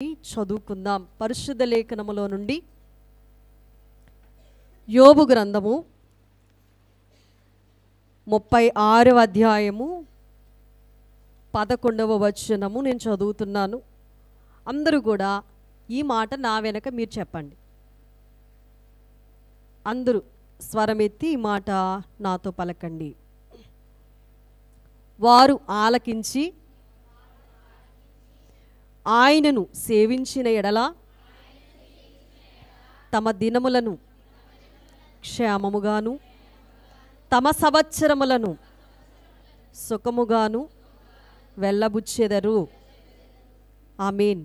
చదువుకుందాం. పరిశుద్ధ లేఖనములో నుండి యోబు గ్రంథము 36వ అధ్యాయము 11వ వచనము నేను చదువుతున్నాను. అందరూ కూడా ఈ మాట నా వెనక మీరు చెప్పండి. అందరూ స్వరమెత్తి ఈ మాట నాతో పలకండి. వారు ఆలకించి ఆయనను సేవించిన ఎడల తమ దినములను క్షేమముగాను తమ సంవత్సరములను సుఖముగాను వెళ్ళబుచ్చెదరు. ఆమేన్.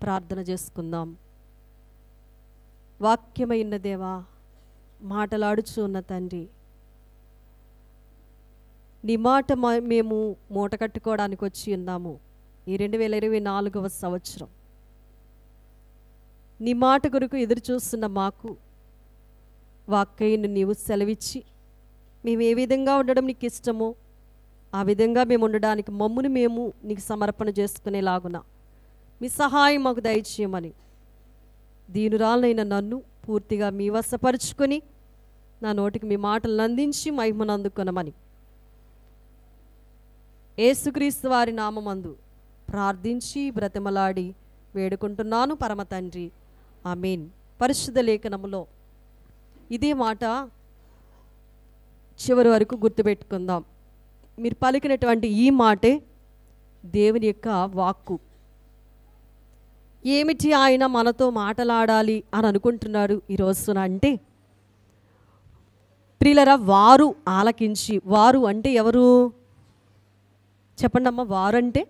ప్రార్థన చేసుకుందాం. వాక్యమైన దేవా, మాటలాడుచు ఉన్న తండ్రి, నీ మాట మేము మూట కట్టుకోవడానికి వచ్చి ఉన్నాము. ఈ 2024వ సంవత్సరం నీ మాట కొరకు ఎదురు చూస్తున్న మాకు వాక్యను నీవు సెలవిచ్చి మేము ఏ విధంగా ఉండడం నీకు ఇష్టమో ఆ విధంగా మేము ఉండడానికి మమ్మును మేము నీకు సమర్పణ చేసుకునేలాగున మీ సహాయం మాకు దయచేయమని దీనురాలైన నన్ను పూర్తిగా మీ వశపరుచుకొని నా నోటికి మీ మాటలను అందించి మహిమను అందుకొనమని యేసుక్రీస్తు వారి నామమందు ప్రార్థించి బ్రతిమలాడి వేడుకుంటున్నాను పరమ తండ్రి. ఆమేన్. పరిశుద్ధ లేఖనములో ఇదే మాట చివరి వరకు గుర్తుపెట్టుకుందాం. మీరు పలికినటువంటి ఈ మాటే దేవుని యొక్క వాక్కు. ఏమిటి ఆయన మనతో మాట్లాడాలి అని అనుకుంటున్నాడు ఈ రోజున అంటే, ప్రియులరా, వారు ఆలకించి, వారు అంటే ఎవరు చెప్పండి అమ్మ. వారు అంటే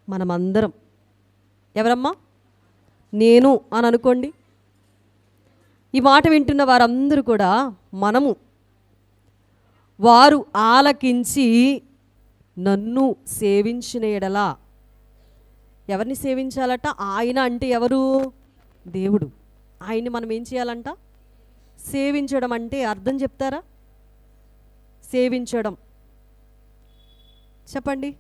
మనమందరం. ఎవరమ్మా? నేను అని అనుకోండి. ఈ మాట వింటున్న వారందరూ కూడా మనము. వారు ఆలకించి నన్ను సేవించిన ఎడల. ఎవరిని సేవించాలట? ఆయన అంటే ఎవరు? దేవుడు. ఆయన్ని మనం ఏం చేయాలంట? సేవించడం అంటే అర్థం చెప్తారా? సేవించడం చెప్పండి.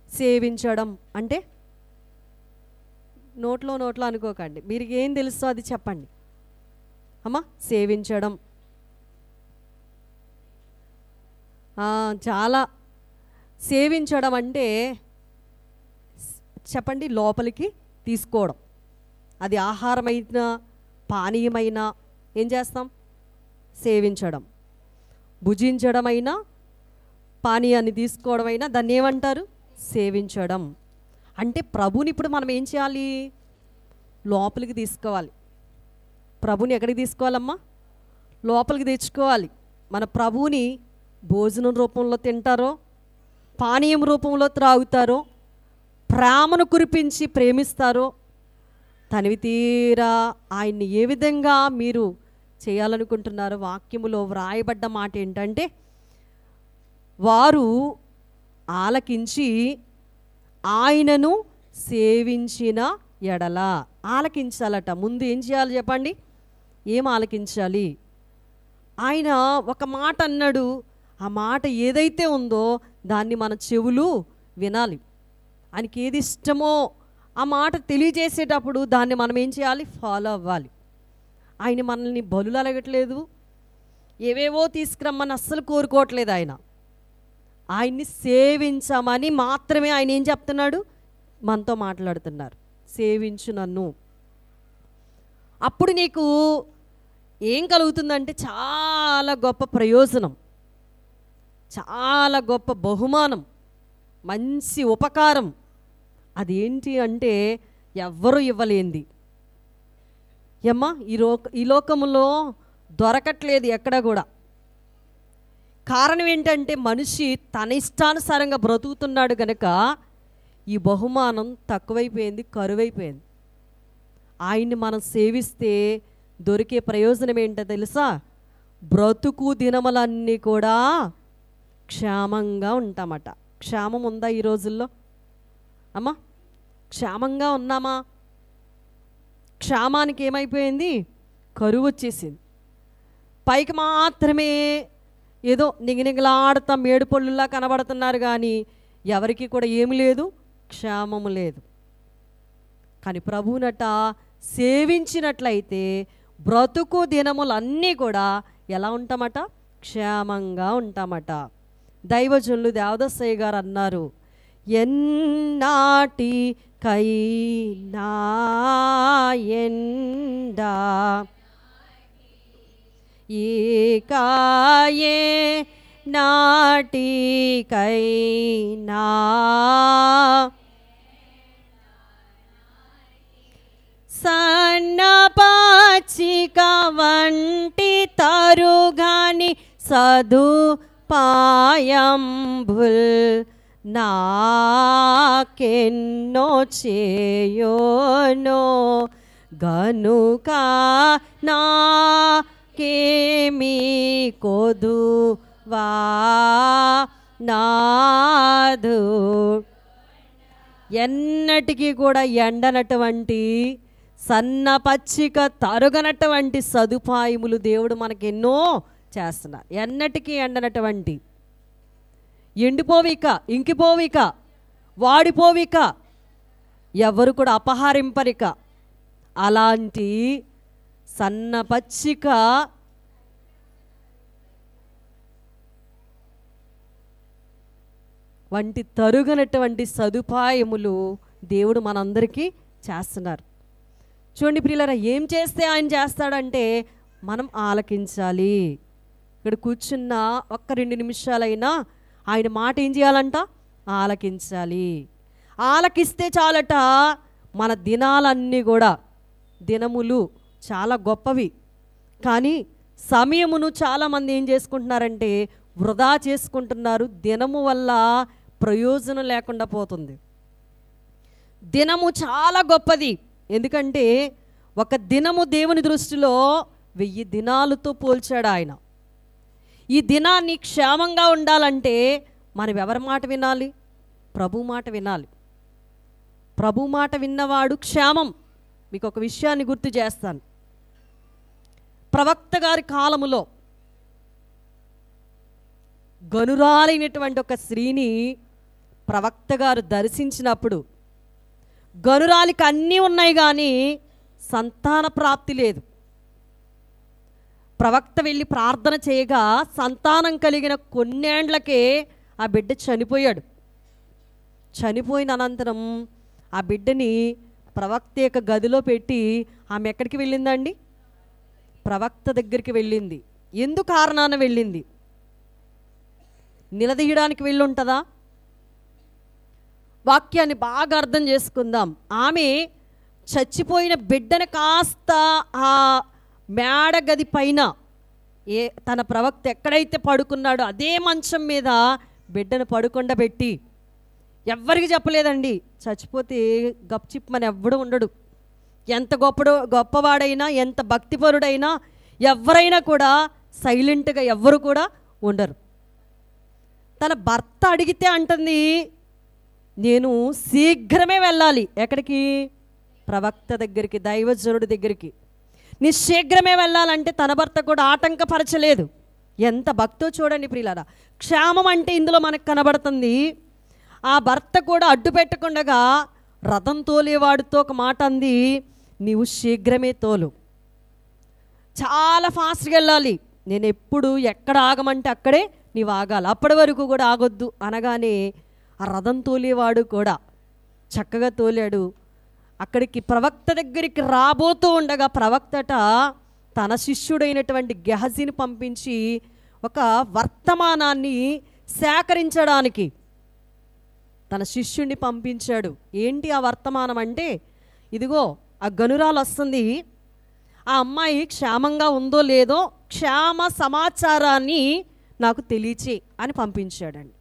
సేవించడం అంటే నోట్లో అనుకోకండి. మీరు ఏం తెలుసో అది చెప్పండి అమ్మా. సేవించడం చాలా. సేవించడం అంటే చెప్పండి, లోపలికి తీసుకోవడం. అది ఆహారమైనా పానీయమైనా ఏం చేస్తాం? సేవించడం. భుజించడమైనా పానీయాన్ని తీసుకోవడమైనా దాన్ని ఏమంటారు? సేవించడం. అంటే ప్రభుని ఇప్పుడు మనం ఏం చేయాలి? లోపలికి తీసుకోవాలి. ప్రభుని ఎక్కడికి తీసుకోవాలమ్మా? లోపలికి తెచ్చుకోవాలి. మన ప్రభుని భోజనం రూపంలో తింటారో, పానీయం రూపంలో త్రాగుతారో, ప్రేమను కురిపించి ప్రేమిస్తారో, తనివి తీరా ఆయన్ని ఏ విధంగా మీరు చేయాలనుకుంటున్నారో వాక్యములో వ్రాయబడ్డ మాట ఏంటంటే, వారు ఆలకించి ఆయనను సేవించిన ఎడల. ఆలకించాలట. ముందు ఏం చేయాలి చెప్పండి? ఏం ఆలకించాలి? ఆయన ఒక మాట అన్నాడు. ఆ మాట ఏదైతే ఉందో దాన్ని మన చెవులు వినాలి. ఆయనకి ఏది ఇష్టమో ఆ మాట తెలియజేసేటప్పుడు దాన్ని మనం ఏం చేయాలి? ఫాలో అవ్వాలి. ఆయన మనల్ని బలులు అలగట్లేదు, ఏవేవో తీసుకురమ్మని అస్సలు కోరుకోవట్లేదు. ఆయన్ని సేవించమని మాత్రమే ఆయన ఏం చెప్తున్నాడు? మనతో మాట్లాడుతున్నారు. సేవించు నన్ను. అప్పుడు నీకు ఏం కలుగుతుందంటే చాలా గొప్ప ప్రయోజనం, చాలా గొప్ప బహుమానం, మంచి ఉపకారం. అదేంటి అంటే ఎవ్వరూ ఇవ్వలేంది. ఏమ్మా, ఈ లోకములో దొరకట్లేదు ఎక్కడ కూడా. కారణం ఏంటంటే మనిషి తన ఇష్టానుసారంగా బ్రతుకుతున్నాడు కనుక ఈ బహుమానం తక్కువైపోయింది, కరువైపోయింది. ఆయన్ని మనం సేవిస్తే దొరికే ప్రయోజనం ఏంటో తెలుసా? బ్రతుకు దినములన్నీ కూడా క్షేమంగా ఉంటామట. క్షేమం ఉందా ఈ రోజుల్లో అమ్మా? క్షేమంగా ఉన్నామా? క్షేమానికి ఏమైపోయింది? కరువు వచ్చేసింది. పైకి మాత్రమే ఏదో నిగనిగలాడుతా మేడుపళ్ళులా కనబడుతున్నారు కానీ ఎవరికి కూడా ఏమి లేదు, క్షేమము లేదు. కానీ ప్రభువునట సేవించినట్లయితే బ్రతుకు దినములన్నీ కూడా ఎలా ఉంటామట? క్షేమంగా ఉంటామట. దైవజనులు దేవదసయ్య గారు అన్నారు, ఎన్నాటికైనా ఎండా ఈకాయే నాటికైనా సన్నపాచిక వంటి తరుగాని సదుపాయంబుల్ నాకెన్నో చేయోనో గనుక నాకేమీ కొదువా నాదు. ఎన్నటికీ కూడా ఎండనటువంటి సన్న పచ్చిక తరుగనటువంటి సదుపాయములు దేవుడు మనకెన్నో చేస్తున్నారు. ఎన్నటికీ ఎండనటువంటి, ఎండిపోవిక, ఇంకిపోవిక, వాడిపోవిక, ఎవరు కూడా అపహరింపరిక అలాంటి సన్న పచ్చిక వంటి తరుగనటువంటి సదుపాయములు దేవుడు మనందరికీ చేస్తున్నారు. చూడండి ప్రియులారా, ఏం చేస్తే ఆయన చేస్తాడంటే మనం ఆలకించాలి. ఇక్కడ కూర్చున్న ఒక్క 2 నిమిషాలైనా ఆయన మాట ఏం చేయాలంట? ఆలకించాలి. ఆలకిస్తే చాలట మన దినాలన్నీ కూడా, దినములు చాలా గొప్పవి, కానీ సమయమును చాలామంది ఏం చేసుకుంటున్నారంటే వృధా చేసుకుంటున్నారు. దినము వల్ల ప్రయోజనం లేకుండా పోతుంది. దినము చాలా గొప్పది, ఎందుకంటే ఒక దినము దేవుని దృష్టిలో 1000 దినాలతో పోల్చాడు ఆయన. ఈ దినాన్ని క్షేమంగా ఉండాలంటే మనం ఎవరి మాట వినాలి? ప్రభు మాట వినాలి. ప్రభు మాట విన్నవాడు క్షేమం. మీకు ఒక విషయాన్ని గుర్తు చేస్తాను. ప్రవక్త గారి కాలములో గనురాలైనటువంటి ఒక స్త్రీని ప్రవక్త గారు దర్శించినప్పుడు, గనురాలికి అన్నీ ఉన్నాయి కానీ సంతాన ప్రాప్తి లేదు. ప్రవక్త వెళ్ళి ప్రార్థన చేయగా సంతానం కలిగిన కొన్నేండ్లకే ఆ బిడ్డ చనిపోయాడు. చనిపోయిన అనంతరం ఆ బిడ్డని ప్రవక్త యొక్క గదిలో పెట్టి ఆమె ఎక్కడికి వెళ్ళిందండి? ప్రవక్త దగ్గరికి వెళ్ళింది. ఎందుకు కారణాన వెళ్ళింది? నిలదీయడానికి వెళ్ళి ఉంటుందా? వాక్యాన్ని బాగా అర్థం చేసుకుందాం. ఆమె చచ్చిపోయిన బిడ్డను కాస్త ఆ మేడ గది పైన తన ప్రవక్త ఎక్కడైతే పడుకున్నాడో అదే మంచం మీద బిడ్డను పడుకొండబెట్టి, ఎవ్వరికి చెప్పలేదండి. చచ్చిపోతే గప్చిప్పమని ఎవ్వడు ఉండడు. ఎంత గొప్పవాడైనా, ఎంత భక్తిపరుడైనా, ఎవరైనా కూడా సైలెంట్గా ఎవ్వరు కూడా ఉండరు. తన భర్త అడిగితే అంటుంది, నేను శీఘ్రమే వెళ్ళాలి. ఎక్కడికి? ప్రవక్త దగ్గరికి, దైవజనుడి దగ్గరికి. నీ శీఘ్రమే వెళ్ళాలంటే తన భర్త కూడా ఆటంకపరచలేదు. ఎంత భక్తో చూడండి ప్రియులారా. క్షేమం అంటే ఇందులో మనకు కనబడుతుంది. ఆ భర్త కూడా అడ్డు పెట్టకుండా రథం తోలేవాడితో ఒక మాట అంది, నీవు శీఘ్రమే తోలు, చాలా ఫాస్ట్గా వెళ్ళాలి, నేను ఎప్పుడు ఎక్కడ ఆగమంటే అక్కడే నీవు ఆగాలి, అప్పటి వరకు కూడా ఆగొద్దు అనగానే ఆ రథం తోలేవాడు కూడా చక్కగా తోలాడు. అక్కడికి ప్రవక్త దగ్గరికి రాబోతూ ఉండగా ప్రవక్తట తన శిష్యుడైనటువంటి గెహజీని పంపించి ఒక వర్తమానాన్ని సేకరించడానికి తన శిష్యుడిని పంపించాడు. ఏంటి ఆ వర్తమానం అంటే, ఇదిగో ఆ గనురాలు వస్తుంది, ఆ అమ్మాయి క్షేమంగా ఉందో లేదో క్షేమ సమాచారాన్ని నాకు తెలియచే అని పంపించాడండి.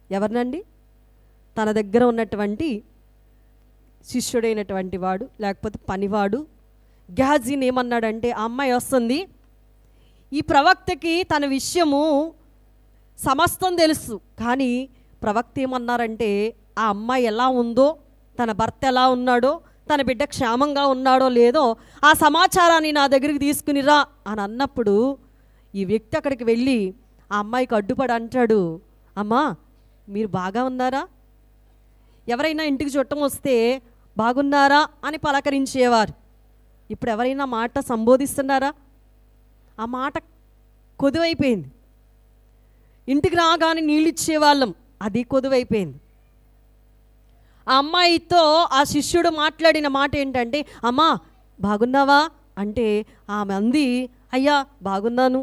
ఎవరినండి? తన దగ్గర ఉన్నటువంటి శిష్యుడైనటువంటి వాడు, లేకపోతే పనివాడు గెహజీని ఏమన్నాడంటే, ఆ అమ్మాయి వస్తుంది, ఈ ప్రవక్తకి తన విషయము సమస్తం తెలుసు, కానీ ప్రవక్త ఏమన్నారంటే ఆ అమ్మాయి ఎలా ఉందో, తన భర్త ఎలా ఉన్నాడో, తన బిడ్డ క్షేమంగా ఉన్నాడో లేదో ఆ సమాచారాన్ని నా దగ్గరికి తీసుకునిరా అని అన్నప్పుడు ఈ వ్యక్తి అక్కడికి వెళ్ళి ఆ అమ్మాయికి అడ్డుపడి అంటాడు, అమ్మా మీరు బాగా ఉన్నారా? ఎవరైనా ఇంటికి చుట్టం వస్తే బాగున్నారా అని పలకరించేవారు. ఇప్పుడు ఎవరైనా మాట సంబోధిస్తున్నారా? ఆ మాట కొదువైపోయింది. ఇంటికి రాగానే నీళ్ళు ఇచ్చేవాళ్ళం, అది కొదువైపోయింది. ఆ అమ్మాయితో ఆ శిష్యుడు మాట్లాడిన మాట ఏంటంటే, అమ్మా బాగున్నావా అంటే ఆమె అంది, అయ్యా బాగున్నాను.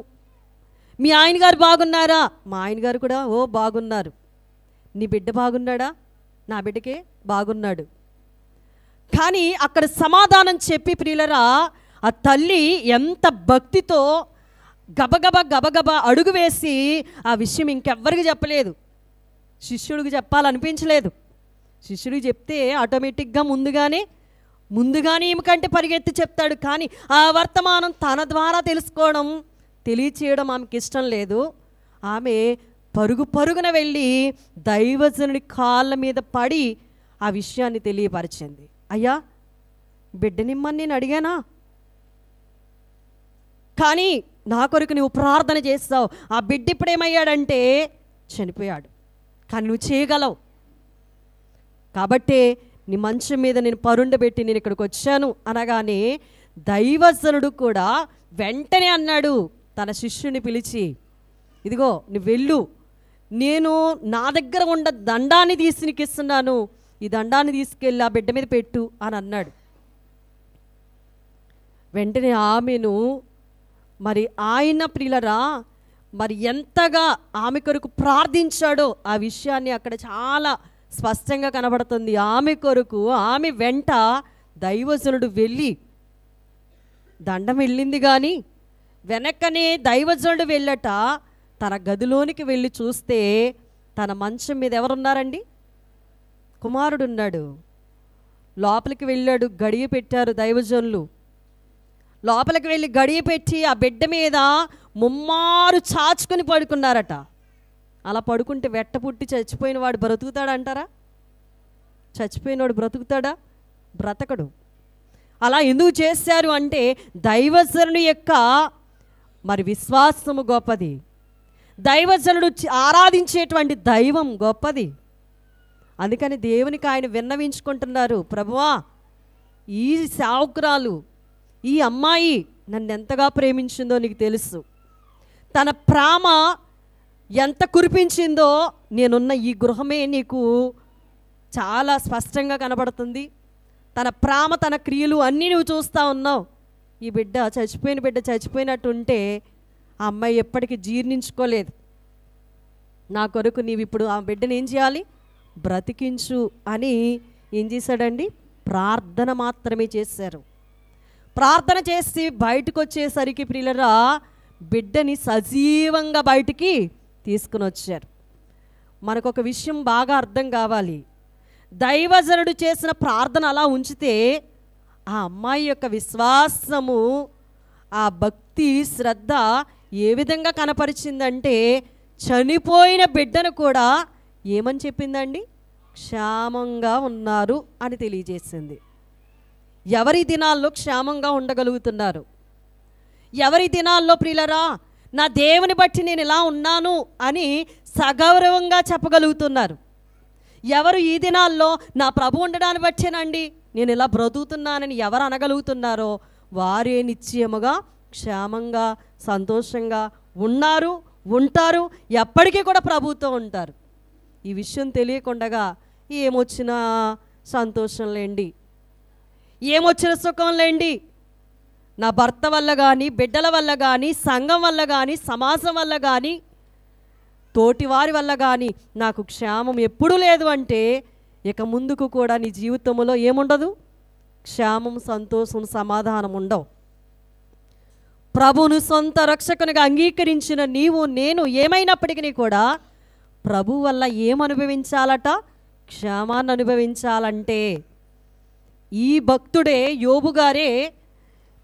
మీ ఆయన గారు బాగున్నారా? మా ఆయన గారు కూడా ఓ బాగున్నారు. నీ బిడ్డ బాగున్నాడా? నా బిడ్డకే బాగున్నాడు. కానీ అక్కడ సమాధానం చెప్పి ప్రియులరా, ఆ తల్లి ఎంత భక్తితో గబగబా అడుగు వేసి ఆ విషయం ఇంకెవ్వరికి చెప్పలేదు. శిష్యుడికి చెప్పాలనిపించలేదు. శిష్యుడికి చెప్తే ఆటోమేటిక్గా ముందుగానే ఏమికంటే పరిగెత్తి చెప్తాడు. కానీ ఆ వర్తమానం తన ద్వారా తెలుసుకోవడం, తెలియచేయడం ఆమెకి ఇష్టం లేదు. ఆమె పరుగున వెళ్ళి దైవజనుడి కాళ్ళ మీద పడి ఆ విషయాన్ని తెలియపరిచింది. అయ్యా బిడ్డనిమ్మని నేను అడిగానా? కానీ నా కొరకు నువ్వు ప్రార్థన చేస్తావు. ఆ బిడ్డ ఇప్పుడేమయ్యాడంటే చనిపోయాడు. కానీ నువ్వు చేయగలవు కాబట్టే నీ మంచం మీద నేను పరుండబెట్టి నేను ఇక్కడికి వచ్చాను అనగానే దైవజనుడు కూడా వెంటనే అన్నాడు తన శిష్యుని పిలిచి, ఇదిగో నువ్వు వెళ్ళు, నేను నా దగ్గర ఉన్న దండాన్ని తీసి నీకు ఇస్తున్నాను, ఈ దండాన్ని తీసుకెళ్ళి ఆ బిడ్డ మీద పెట్టు అని అన్నాడు. వెంటనే ఆమెను మరి ఆయన ప్రియులరా మరి ఎంతగా ఆమె కొరకు ప్రార్థించాడో ఆ విషయాన్ని అక్కడ చాలా స్పష్టంగా కనబడుతుంది. ఆమె కొరకు ఆమె వెంట దైవజనుడు వెళ్ళి దండం వెళ్ళింది. కానీ వెనక్కనే దైవజనుడు వెళ్ళట తన గదిలోనికి వెళ్ళి చూస్తే తన మంచం మీద ఎవరున్నారండి? కుమారుడు ఉన్నాడు. లోపలికి వెళ్ళాడు, గడియ పెట్టారు దైవజనులు. లోపలికి వెళ్ళి గడియ పెట్టి ఆ బిడ్డ మీద ముమ్మారు చాచుకొని పడుకున్నారట. అలా పడుకుంటే వెట్ట పుట్టి చచ్చిపోయిన వాడు బ్రతుకుతాడంటారా? చచ్చిపోయినవాడు బ్రతుకుతాడా? బ్రతకడు. అలా ఎందుకు చేశారు అంటే దైవజనుడి యొక్క మరి విశ్వాసము గొప్పది. దైవజనుడు ఆరాధించేటువంటి దైవం గొప్పది. అందుకని దేవునికి ఆయన విన్నవించుకుంటున్నారు, ప్రభువా ఈ సేవకురాలు ఈ అమ్మాయి నన్ను ఎంతగా ప్రేమించిందో నీకు తెలుసు. తన ప్రేమ ఎంత కురిపించిందో నేనున్న ఈ గృహమే నీకు చాలా స్పష్టంగా కనబడుతుంది. తన ప్రేమ తన క్రియలు అన్నీ నువ్వు చూస్తూ ఉన్నావు. ఈ బిడ్డ చచ్చిపోయినట్టు ఉంటే ఆ అమ్మాయి ఎప్పటికీ జీర్ణించుకోలేదు. నా కొరకు నీవు ఇప్పుడు ఆ బిడ్డను ఏం చేయాలి? బ్రతికించు అని ఏం చేశాడండి? ప్రార్థన మాత్రమే చేశారు. ప్రార్థన చేసి బయటకు వచ్చేసరికి ప్రియులరా బిడ్డని సజీవంగా బయటికి తీసుకుని వచ్చారు. మనకొక విషయం బాగా అర్థం కావాలి. దైవజనుడు చేసిన ప్రార్థన అలా ఉంచితే ఆ అమ్మాయి యొక్క విశ్వాసము, ఆ భక్తి, శ్రద్ధ ఏ విధంగా కనపరిచిందంటే చనిపోయిన బిడ్డను కూడా ఏమని చెప్పిందండి? క్షేమంగా ఉన్నారు అని తెలియజేసింది. ఎవరి దినాల్లో క్షేమంగా ఉండగలుగుతున్నారు? ఎవరి దినాల్లో ప్రియులరా నా దేవుని బట్టి నేను ఇలా ఉన్నాను అని సగౌరవంగా చెప్పగలుగుతున్నారు? ఎవరు ఈ దినాల్లో నా ప్రభు ఉండడాన్ని బట్టేనండి నేను ఇలా బ్రతుకుతున్నానని ఎవరు అనగలుగుతున్నారో వారే నిశ్చయముగా క్షేమంగా సంతోషంగా ఉన్నారు, ఉంటారు, ఎప్పటికీ కూడా ప్రభుతో ఉంటారు. ఈ విషయం తెలియకుండగా ఏమొచ్చినా సంతోషం లేండి, ఏమొచ్చిన సుఖం లేండి, నా భర్త వల్ల కానీ, బిడ్డల వల్ల కానీ, సంఘం వల్ల కానీ, సమాజం వల్ల కానీ, తోటివారి వల్ల కానీ నాకు క్షేమం ఎప్పుడూ లేదు అంటే ఇక ముందుకు కూడా నీ జీవితంలో ఏముండదు? క్షేమం, సంతోషం, సమాధానం ఉండవు. ప్రభువును సొంత రక్షకునిగా అంగీకరించిన నీవు నేను ఏమైనప్పటికీ కూడా ప్రభు వల్ల ఏమనుభవించాలట? క్షేమాన్ని అనుభవించాలంటే ఈ భక్తుడే యోబు గారే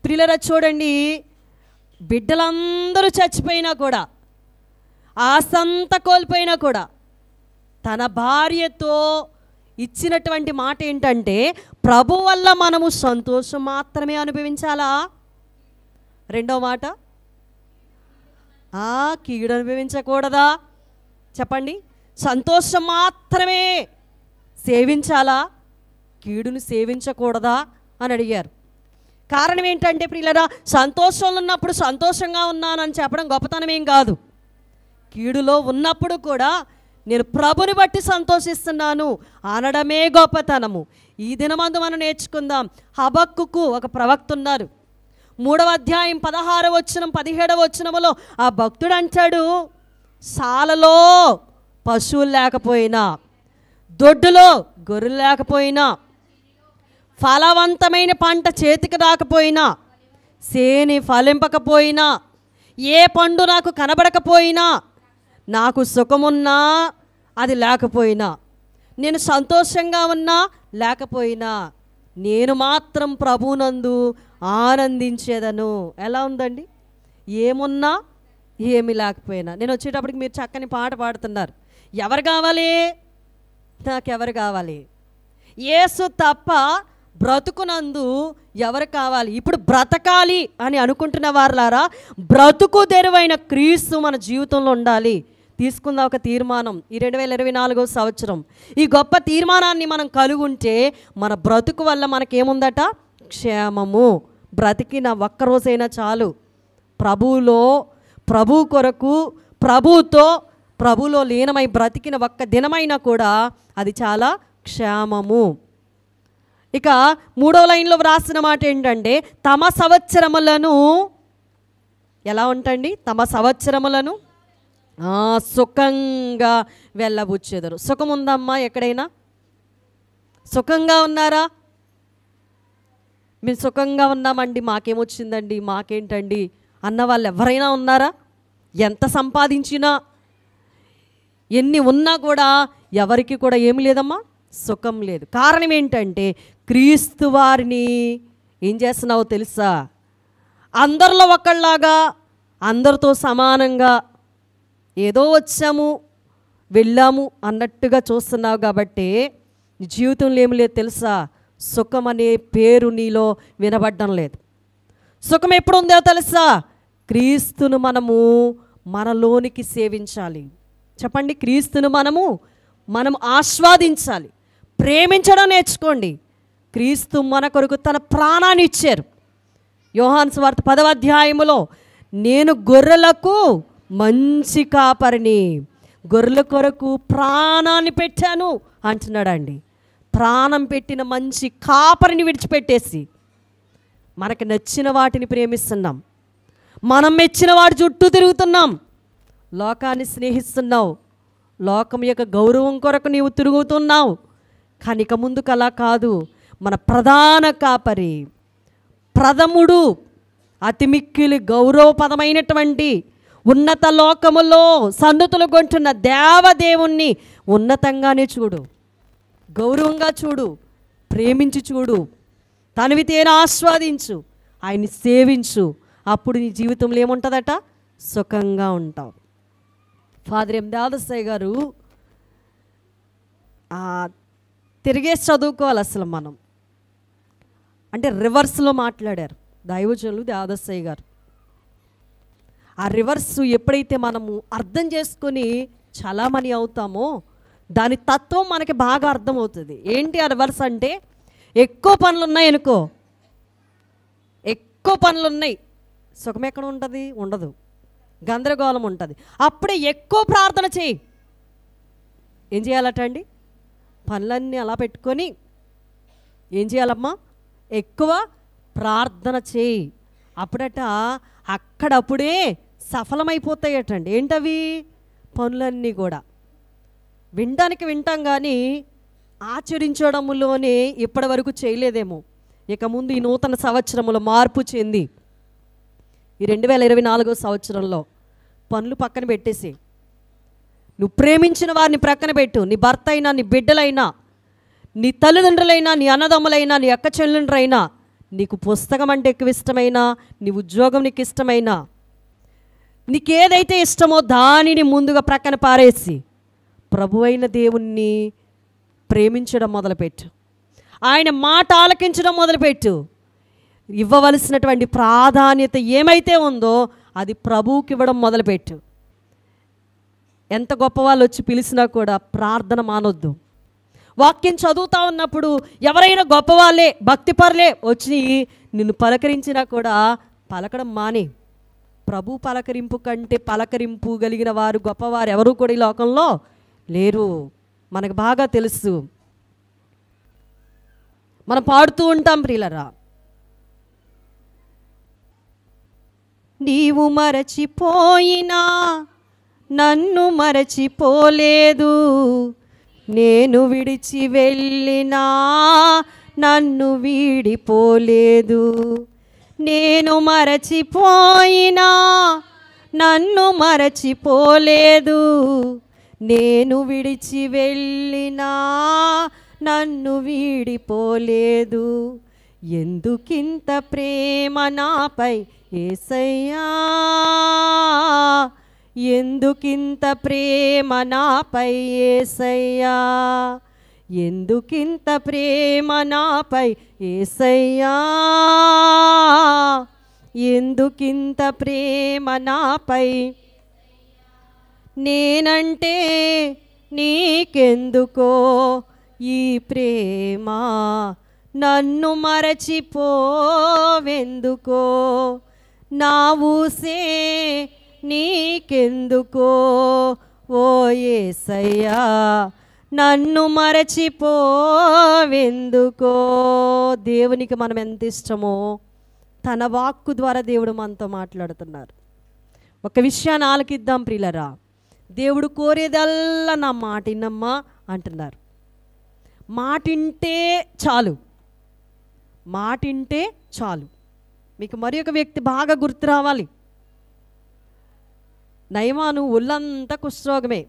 ప్రియులరా చూడండి, బిడ్డలందరూ చచ్చిపోయినా కూడా, ఆసంత కోల్పోయినా కూడా తన భార్యతో ఇచ్చినటువంటి మాట ఏంటంటే ప్రభు వల్ల మనము సంతోషం మాత్రమే అనుభవించాలా? రెండో మాట కీడు అనుభవించకూడదా? చెప్పండి. సంతోషం మాత్రమే సేవించాలా? కీడును సేవించకూడదా అని అడిగారు. కారణం ఏంటంటే ప్రియులారా, సంతోషంలో ఉన్నప్పుడు సంతోషంగా ఉన్నానని చెప్పడం గొప్పతనం ఏం కాదు. కీడులో ఉన్నప్పుడు కూడా నేను ప్రభుని బట్టి సంతోషిస్తున్నాను అనడమే గొప్పతనము. ఈ దినమందు మనం నేర్చుకుందాం. హబక్కుకు ఒక ప్రవక్త ఉన్నారు. 3వ అధ్యాయం 16వ వచనం 17వ వచనములో ఆ భక్తుడు అంటాడు, సాలలో పశువులు లేకపోయినా, దొడ్డులో గొర్రెలు లేకపోయినా, ఫలవంతమైన పంట చేతికి రాకపోయినా, సేని ఫలింపకపోయినా, ఏ పండు నాకు కనబడకపోయినా, నాకు సుఖమున్నా అది లేకపోయినా, నేను సంతోషంగా ఉన్నా లేకపోయినా, నేను మాత్రం ప్రభువునందు ఆనందించేదను. ఎలా ఉందండి? ఏమున్నా ఏమి లేకపోయినా. నేను వచ్చేటప్పటికి మీరు చక్కని పాట పాడుతున్నారు. ఎవరు కావాలి? నాకెవరు కావాలి? యేసు తప్ప బ్రతుకునందు ఎవరు కావాలి? ఇప్పుడు బ్రతకాలి అని అనుకుంటున్న వారులారా, బ్రతుకు తెరువైన క్రీస్తు మన జీవితంలో ఉండాలి. తీసుకుందాం ఒక తీర్మానం. ఈ 2024వ సంవత్సరం ఈ గొప్ప తీర్మానాన్ని మనం కలుగుంటే మన బ్రతుకు వల్ల మనకేముందట? క్షేమము. బ్రతికిన ఒక్కరోజైనా చాలు ప్రభు కొరకు ప్రభులో లీనమై బ్రతికిన ఒక్క దినమైనా కూడా అది చాలా క్షేమము. ఇక 3వ లైన్లో వ్రాసిన మాట ఏంటంటే, తమ సంవత్సరములను ఎలా ఉంటండి? తమ సంవత్సరములను సుఖంగా వెళ్ళబుచ్చెదరు. సుఖం ఉందమ్మా? ఎక్కడైనా సుఖంగా ఉన్నారా? మేము సుఖంగా ఉన్నామండి, మాకేమొచ్చిందండి, మాకేంటండి అన్న వాళ్ళు ఎవరైనా ఉన్నారా? ఎంత సంపాదించినా, ఎన్ని ఉన్నా కూడా ఎవరికి కూడా ఏమి లేదమ్మా, సుఖం లేదు. కారణం ఏంటంటే, క్రీస్తు వారిని ఏం చేస్తున్నావో తెలుసా? అందరిలో ఒకళ్ళలాగా, అందరితో సమానంగా, ఏదో వచ్చాము వెళ్ళాము అన్నట్టుగా చూస్తున్నావు. కాబట్టి నీ జీవితంలో ఏమి లేదు తెలుసా? సుఖం అనే పేరు నీలో వినబడడం లేదు. సుఖం ఎప్పుడు ఉందో తెలుసా? క్రీస్తును మనము మనలోనికి సేవించాలి. చెప్పండి, క్రీస్తును మనం ఆస్వాదించాలి. ప్రేమించడం నేర్చుకోండి. క్రీస్తు మన కొరకు తన ప్రాణాన్ని ఇచ్చారు. యోహాను సువార్త 10వ అధ్యాయములో, నేను గొర్రెలకు మంచి కాపరిని, గొర్రెల కొరకు ప్రాణాన్ని పెట్టాను అంటున్నాడండి. ప్రాణం పెట్టిన మంచి కాపరిని విడిచిపెట్టేసి మనకు నచ్చిన వాటిని ప్రేమిస్తున్నాం, మనం మెచ్చిన వాటి చుట్టూ తిరుగుతున్నాం, లోకాన్ని స్నేహిస్తున్నావు, లోకం యొక్క గౌరవం కొరకు నీవు తిరుగుతున్నావు. కానీ ఇక ముందుకు అలా కాదు. మన ప్రధాన కాపరి, ప్రథముడు, అతి మిక్కిలి గౌరవపదమైనటువంటి ఉన్నత లోకములో సన్నుతులు కొంటున్న దేవదేవుణ్ణి ఉన్నతంగానే చూడు, గౌరవంగా చూడు, ప్రేమించి చూడు, తనవి తేను ఆస్వాదించు, ఆయన్ని సేవించు. అప్పుడు నీ జీవితంలో ఏముంటుందట? సుఖంగా ఉంటావు. ఫాదర్ ఎం దేవదాసయ్య గారు తిరిగేసి చదువుకోవాలి. అసలు మనం అంటే రివర్స్లో మాట్లాడారు దైవజనులు దేవదాసయ్య గారు. ఆ రివర్స్ ఎప్పుడైతే మనము అర్థం చేసుకొని చలామణి అవుతామో దాని తత్వం మనకి బాగా అర్థమవుతుంది. ఏంటి ఆ రివర్స్ అంటే, ఎక్కువ పనులు ఉన్నాయి అనుకో, ఎక్కువ పనులు ఉన్నాయి, సుఖం ఎక్కడ ఉంటుంది? ఉండదు, గందరగోళం ఉంటుంది. అప్పుడే ఎక్కువ ప్రార్థన చేయి. ఏం చేయాలట అండి? పనులన్నీ అలా పెట్టుకొని ఏం చేయాలమ్మా? ఎక్కువ ప్రార్థన చేయి. అప్పుడట అక్కడప్పుడే సఫలమైపోతాయటండి. ఏంటవి? పనులన్నీ కూడా. వినడానికి వింటాం కానీ ఆచరించడంలోనే ఇప్పటి వరకు చేయలేదేమో. ఇక ముందు ఈ నూతన సంవత్సరంలో మార్పు చెంది ఈ 2024వ సంవత్సరంలో పనులు పక్కన పెట్టేసి నువ్వు ప్రేమించిన వారిని ప్రక్కన పెట్టు. నీ భర్త అయినా, నీ బిడ్డలైనా, నీ తల్లిదండ్రులైనా, నీ అన్నదమ్ములైనా, నీ అక్క చెల్లెండ్రైనా, నీకు పుస్తకం అంటే ఎక్కువ ఇష్టమైనా, నీ ఉద్యోగం నీకు ఇష్టమైనా, నీకేదైతే ఇష్టమో దానిని ముందుగా ప్రక్కన పారేసి ప్రభువైన దేవుణ్ణి ప్రేమించడం మొదలుపెట్టు. ఆయన మాట ఆలకించడం మొదలుపెట్టు. ఇవ్వవలసినటువంటి ప్రాధాన్యత ఏమైతే ఉందో అది ప్రభువుకి ఇవ్వడం మొదలుపెట్టు. ఎంత గొప్ప వాళ్ళు వచ్చి పిలిచినా కూడా ప్రార్థన మానొద్దు. వాక్యం చదువుతా ఉన్నప్పుడు ఎవరైనా గొప్పవాళ్ళే భక్తిపరులే వచ్చి నిన్ను పలకరించినా కూడా పలకడం మానే. ప్రభు పలకరింపు కంటే పలకరింపు కలిగిన వారు గొప్పవారు ఎవరు కూడా ఈ లోకంలో లేరు. మనకు బాగా తెలుసు. మనం పాడుతూ ఉంటాం ప్రియులరా, నీవు మరచిపోయినా నన్ను మరచిపోలేదు, నేను విడిచి వెళ్ళినా నన్ను వీడిపోలేదు. నేను మరచిపోయినా నన్ను మరచిపోలేదు, నేను విడిచి వెళ్ళినా నన్ను వీడిపోలేదు. ఎందుకింత ప్రేమ నాపై యేసయ్యా, ఎందుకింత ప్రేమ నాపై యేసయ్యా, ఎందుకింత ప్రేమ నాపై యేసయ్యా, ఎందుకింత ప్రేమ నాపై, నేనంటే నీకెందుకో ఈ ప్రేమ, నన్ను మరచిపోవెందుకో, నా ఊసే నీకెందుకో ఓ యేసయ్యా, నన్ను మరచిపోవెందుకో. దేవునికి మనం ఎంత ఇష్టమో తన వాక్కు ద్వారా దేవుడు మనతో మాట్లాడుతున్నారు. ఒక విషయాన్ని ఆలకిద్దాం ప్రియులరా, దేవుడు కోరేదల్లా నా మాట విన్నమ్మా అంటున్నారు. మాటింటే చాలు, మాటింటే చాలు. మీకు మరి ఒక వ్యక్తి బాగా గుర్తు రావాలి. నయమాను ఒళ్ళంతా కుష్ఠరోగమే.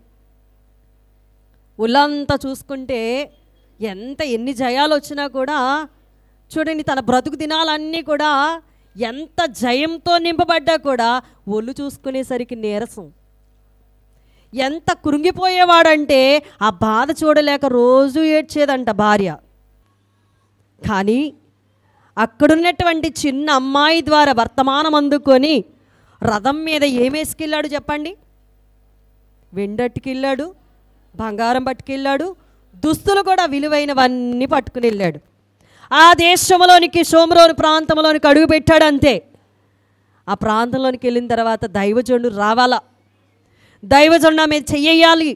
ఒళ్ళంతా చూసుకుంటే ఎన్ని జయాలు వచ్చినా కూడా చూడండి, తన బ్రతుకు దినాలన్నీ కూడా ఎంత జయంతో నింపబడ్డా కూడా ఒళ్ళు చూసుకునేసరికి నీరసం. ఎంత కృంగిపోయేవాడంటే ఆ బాధ చూడలేక రోజు ఏడ్చేదంట భార్య. కానీ అక్కడున్నటువంటి చిన్న అమ్మాయి ద్వారా వర్తమానం అందుకొని రథం మీద ఏమేసుకెళ్ళాడు చెప్పండి? వెండట్టుకెళ్ళాడు, బంగారం పట్టుకెళ్ళాడు, దుస్తులు కూడా విలువైనవన్నీ పట్టుకుని వెళ్ళాడు. ఆ దేశంలోనికి షోమ్రోను ప్రాంతంలోనికి అడుగు పెట్టాడు అంతే. ఆ ప్రాంతంలోనికి వెళ్ళిన తర్వాత దైవజనుడు రావాలా, దైవజనుడు నా మీద చెయ్యాలి,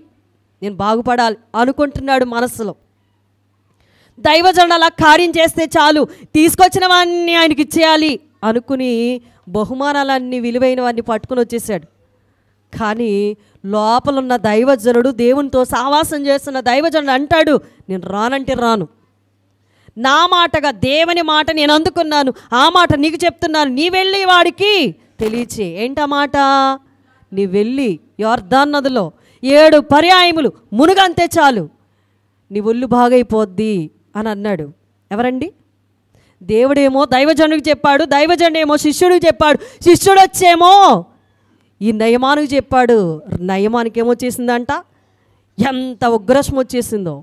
నేను బాగుపడాలి అనుకుంటున్నాడు మనసులో. దైవజనుడు అలా కార్యం చేస్తే చాలు, తీసుకొచ్చినవన్నీ ఆయనకి ఇచ్చేయాలి అనుకుని బహుమానాలన్నీ విలువైనవన్నీ పట్టుకుని వచ్చేసాడు. కానీ లోపలున్న దైవజనుడు, దేవునితో సహవాసం చేస్తున్న దైవజనుడు అంటాడు, నేను రానంటే రాను, నా మాటగా దేవుని మాట నేను అందుకున్నాను, ఆ మాట నీకు చెప్తున్నాను, నీ వెళ్ళి వాడికి తెలియచే. ఏంటా మాట? నీ వెళ్ళి యొర్దాను నదిలో 7 పర్యాయములు మునుగంతే చాలు, నీ ఒళ్ళు బాగైపోద్ది అని అన్నాడు. ఎవరండి? దేవుడేమో దైవజనుడికి చెప్పాడు, దైవజనుడేమో శిష్యుడికి చెప్పాడు, శిష్యుడు వచ్చేమో ఈ నయమానికి చెప్పాడు. నయమానికి ఏమొచ్చేసిందంట? ఎంత ఉగ్రశం వచ్చేసిందో,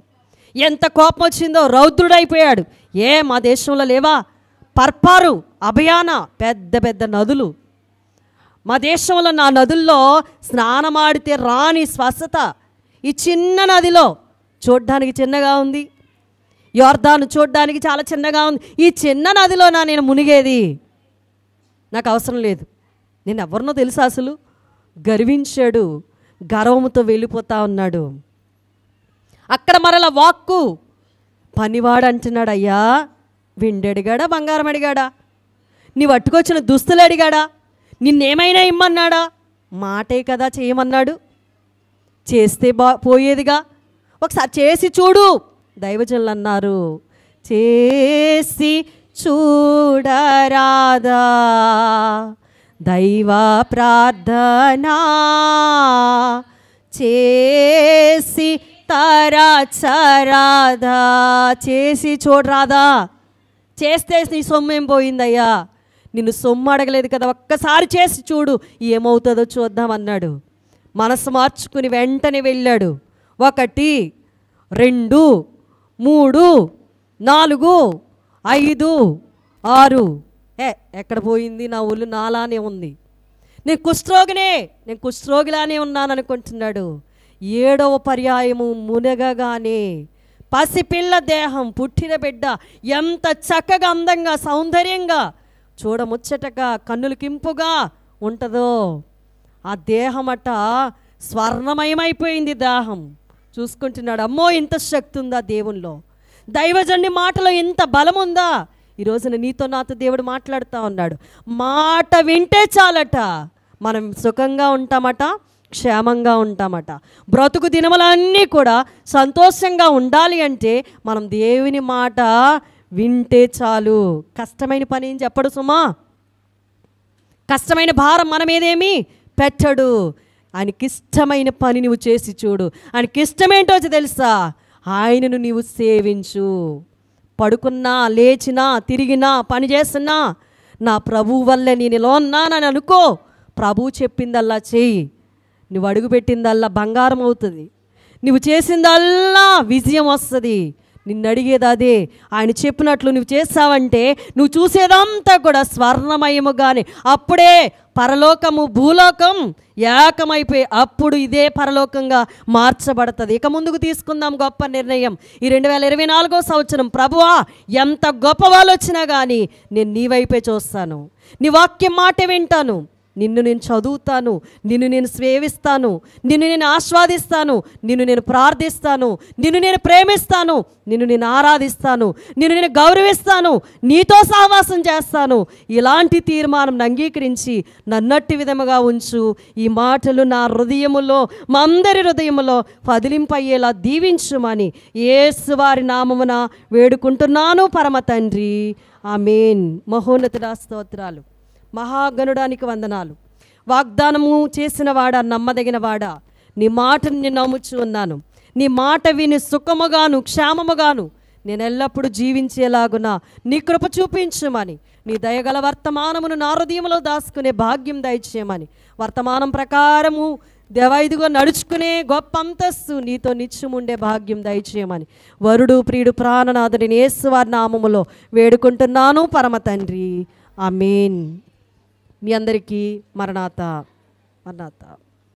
ఎంత కోపం వచ్చిందో, రౌద్రుడైపోయాడు. మా దేశంలో లేవా పర్పారు, అభయాన పెద్ద పెద్ద నదులు? మా దేశంలో నా నదుల్లో స్నానమాడితే రాని స్వస్థత ఈ చిన్న నదిలో. చూడ్డానికి చిన్నగా ఉంది, యొర్దాను చూడ్డానికి చాలా చిన్నగా ఉంది. ఈ చిన్న నదిలోనా నేను మునిగేది? నాకు అవసరం లేదు. నేను ఎవరినో తెలుసా అసలు? గర్వించాడు, గర్వముతో వెళ్ళిపోతా ఉన్నాడు. అక్కడ మరల వాక్కు పనివాడు అంటున్నాడు, అయ్యా వెండి అడిగాడా, బంగారం అడిగాడా, నీ పట్టుకొచ్చిన దుస్తులు అడిగాడా, నిన్నేమైనా ఇమ్మన్నాడా? మాటే కదా చేయమన్నాడు, చేస్తే పోయేదిగా, ఒకసారి చేసి చూడు. దైవజనులు అన్నారు, చేసి చూడరాదా దైవ ప్రార్థనా, చేసి తరచరాదా, చేసి చూడరాదా? చేస్తే నీ సొమ్మేం పోయిందయ్యా, నిన్ను సొమ్ము అడగలేదు కదా, ఒక్కసారి చేసి చూడు ఏమవుతుందో చూద్దామన్నాడు. మనసు మార్చుకుని వెంటనే వెళ్ళాడు. 1 2 3 4 5 6 ఎక్కడ పోయింది? నా ఒళ్ళు నాలానే ఉంది, నేను కుష్ఠరోగిలానే ఉన్నాను అనుకుంటున్నాడు. 7వ పర్యాయము మునగగానే పసిపిల్ల దేహం, పుట్టిన బిడ్డ ఎంత చక్కగా అందంగా సౌందర్యంగా చూడముచ్చటగా కన్నులకింపుగా ఉంటుందో ఆ దేహమట స్వర్ణమయమైపోయింది. దేహం చూసుకుంటున్నాడు. అమ్మో ఇంత శక్తి ఉందా దేవునిలో, దైవజనుడి మాటలో ఇంత బలం ఉందా. ఈరోజున నీతో నాతో దేవుడు మాట్లాడుతూ ఉన్నాడు. మాట వింటే చాలట మనం సుఖంగా ఉంటామట, క్షేమంగా ఉంటామట. బ్రతుకు దినములన్నీ కూడా సంతోషంగా ఉండాలి అంటే మనం దేవుని మాట వింటే చాలు. కష్టమైన పని ఏం చెప్పడు సుమా, కష్టమైన భారం మన మీదేమి పెట్టడు. ఆయనకిష్టమైన పని నువ్వు చేసి చూడు. ఆయనకిష్టమేంటో తెలుసా, ఆయనను నీవు సేవించు. పడుకున్నా, లేచినా, తిరిగినా, పని చేస్తున్నా నా ప్రభువు వల్లే నేను ఇలా ఉన్నానని అనుకో. ప్రభువు చెప్పిందల్లా చెయ్యి. నువ్వు అడుగుపెట్టిందల్లా బంగారం అవుతుంది. నువ్వు చేసిందల్లా విజయం వస్తుంది. నిన్ను అడిగేది అదే. ఆయన చెప్పినట్లు నువ్వు చేస్తావంటే నువ్వు చూసేదంతా కూడా స్వర్ణమయముగానే. అప్పుడే పరలోకము భూలోకం ఏకమైపోయి అప్పుడు ఇదే పరలోకంగా మార్చబడుతుంది. ఇక ముందుకు తీసుకుందాం గొప్ప నిర్ణయం. ఈ 2024వ సంవత్సరం ప్రభువా ఎంత గొప్ప వాళ్ళు వచ్చినా కానీ నేను నీ వైపే చూస్తాను, నీ వాక్యం మాట వింటాను, నిన్ను నేను చదువుతాను, నిన్ను నేను సేవిస్తాను, నిన్ను నేను ఆస్వాదిస్తాను, నిన్ను నేను ప్రార్థిస్తాను, నిన్ను నేను ప్రేమిస్తాను, నిన్ను నేను ఆరాధిస్తాను, నిన్ను నేను గౌరవిస్తాను, నీతో సహవాసం చేస్తాను. ఇలాంటి తీర్మానం అంగీకరించి నన్నట్టి విధముగా ఉంచు. ఈ మాటలు నా హృదయములో, మా అందరి హృదయములో పదిలింపయ్యేలా దీవించుమని యేసు వారి నామమున వేడుకుంటున్నాను పరమ తండ్రి. ఆమేన్. మహోన్నతుడా స్తోత్రాలు. మహాగణుడానికి వందనాలు. వాగ్దానము చేసిన వాడా, నమ్మదగిన వాడా, నీ మాటను నేను నమ్ముచు ఉన్నాను. నీ మాట విని సుఖముగాను క్షేమముగాను నేను ఎల్లప్పుడూ జీవించేలాగున నీ కృప చూపించమని, నీ దయగల వర్తమానమును నా హృదయంలో దాచుకునే భాగ్యం దయచేయమని, వర్తమానం ప్రకారము దేవైదుగా నడుచుకునే గొప్ప అంతస్తు నీతో నిత్యముండే భాగ్యం దయచేయమని వరుడు ప్రియుడు ప్రాణనాథుడిని యేసు వారి నామములో వేడుకుంటున్నాను పరమ తండ్రి. ఆమేన్. మీ అందరికీ మరణాత.